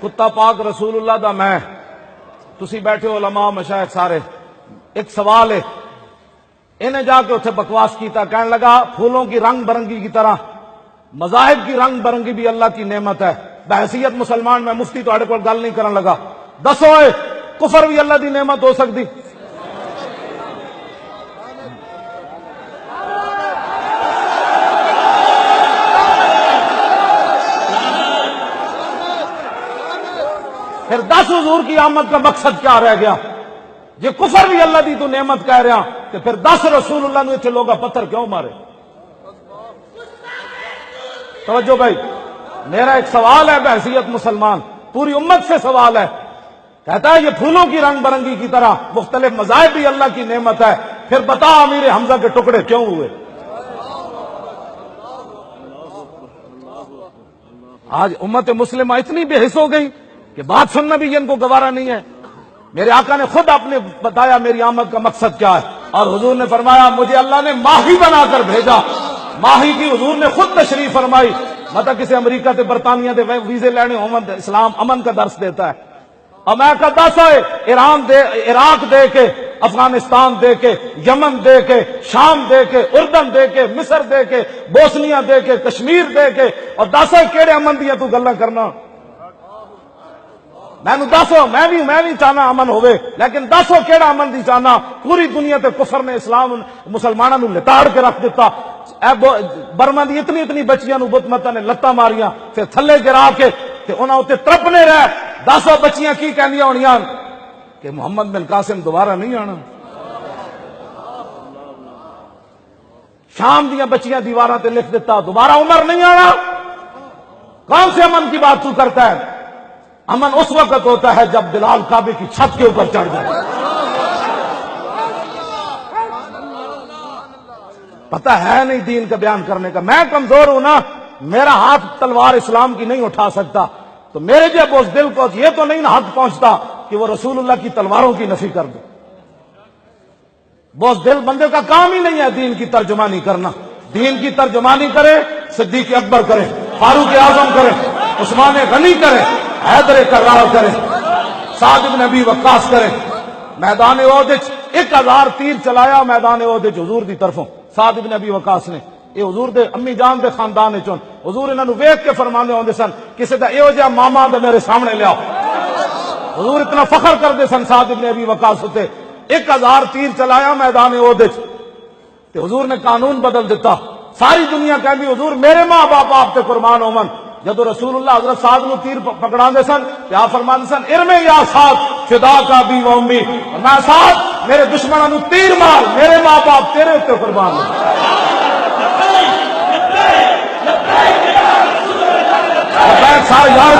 کتا پاک رسول اللہ دا میں تسی بیٹھے ہو علماء مشائخ سارے، ایک سوال ہے، انہیں جا کے اتنے بکواس کیتا، کہنے لگا پھولوں کی رنگ برنگی کی طرح مذاہب کی رنگ برنگی بھی اللہ کی نعمت ہے۔ بحیثیت مسلمان میں مفتی تواڈے کول گل نہیں کرن لگا، دسو اے کفر بھی اللہ دی نعمت ہو سکتی؟ پھر 10 حضور کی آمد کا مقصد کیا رہ گیا؟ یہ کفر بھی اللہ دی تو نعمت کہہ رہا کہ پھر 10 رسول اللہ نے اتنے لوگ پتھر کیوں مارے؟ توجہ بھائی، میرا ایک سوال ہے بحیثیت مسلمان، پوری امت سے سوال ہے، کہتا ہے یہ پھولوں کی رنگ برنگی کی طرح مختلف مذاہب بھی اللہ کی نعمت ہے، پھر بتا امیر حمزہ کے ٹکڑے کیوں ہوئے؟ آج امت مسلمہ اتنی بے حس ہو گئی کہ بات سننا بھی ان کو گوارا نہیں ہے۔ میرے آقا نے خود اپنے بتایا میری آمد کا مقصد کیا ہے، اور حضور نے فرمایا مجھے اللہ نے ماہی بنا کر بھیجا۔ ماہی کی حضور نے خود تشریف فرمائی، مطلب کسی امریکہ تے برطانیہ دے ویزے لینے ہومن، اسلام امن کا درس دیتا ہے۔ اور میں کہتا سا ایران دے، عراق دے کے، افغانستان دے کے، یمن دے کے، شام دے کے، اردن دے کے، مصر دے کے، بوسنیا دے کے، کشمیر دے کے، اور دسو کیڑے امن دیا تو گلاں کرنا؟ میں دسو، میں بھی چاہنا امن ہوئے، لیکن دسو کیڑا امن دی چاہنا؟ پوری دنیا تے کفر نے اسلام مسلمانوں نو لتاڑ کے رکھ دیتا۔ برما دی اتنی بچیاں نو بت متا نے لتاں ماریاں، پھر تھلے گرا کے تے انہاں تے ترپنے رہ۔ دسو بچیاں کی کہندیاں ہونیاں کہ محمد بن قاسم دوبارہ نہیں آنا۔ شام دیاں بچیاں دیواراں تے لکھ دیتا دوبارہ عمر نہیں آنا۔ کون سے امن کی بات تو کرتا ہے؟ امن اس وقت ہوتا ہے جب بلال کعبے کی چھت کے اوپر چڑھ جائے۔ پتہ ہے نہیں دین کا بیان کرنے کا، میں کمزور ہوں نا، میرا ہاتھ تلوار اسلام کی نہیں اٹھا سکتا، تو میرے جب اس دل کو یہ تو نہیں نہ حق پہنچتا کہ وہ رسول اللہ کی تلواروں کی نفی کر دے۔ بوس دل بندے کا کام ہی نہیں ہے دین کی ترجمانی کرنا۔ دین کی ترجمانی کرے صدیق اکبر کرے، فاروق اعظم کرے، عثمان غنی کرے، حیدر کرار کرے، سعد بن ابی وقاص کرے۔ میدان احد 1000 تیر چلایا میدان احد حضور دی طرفوں سعد بن ابی وقاص نے۔ یہ حضور دے امی جان دے خاندان چون حضور انہاں نو ویکھ کے فرماندے ہوندے سن کسے دا ایہو جہا ماما تے میرے سامنے لیاؤ۔ حضور اتنا فخر کردے سن سعد بن ابی وقاص تے۔ 1000 تیر چلایا میدان احد تے حضور نے قانون بدل دیتا۔ ساری دنیا کہندی حضور میرے ماں باپ آپ تے قربان ہوون۔ جدو رسول اللہ حضرت سعد نو تیر پکڑا دے سن تے آپ فرماندے سن ارمے یا سعد فدا کا بھی و امی، میں سعد میرے دشمنوں نو تیر مار، میرے ماں باپ تیرے تے قربان ہو۔ سارے یار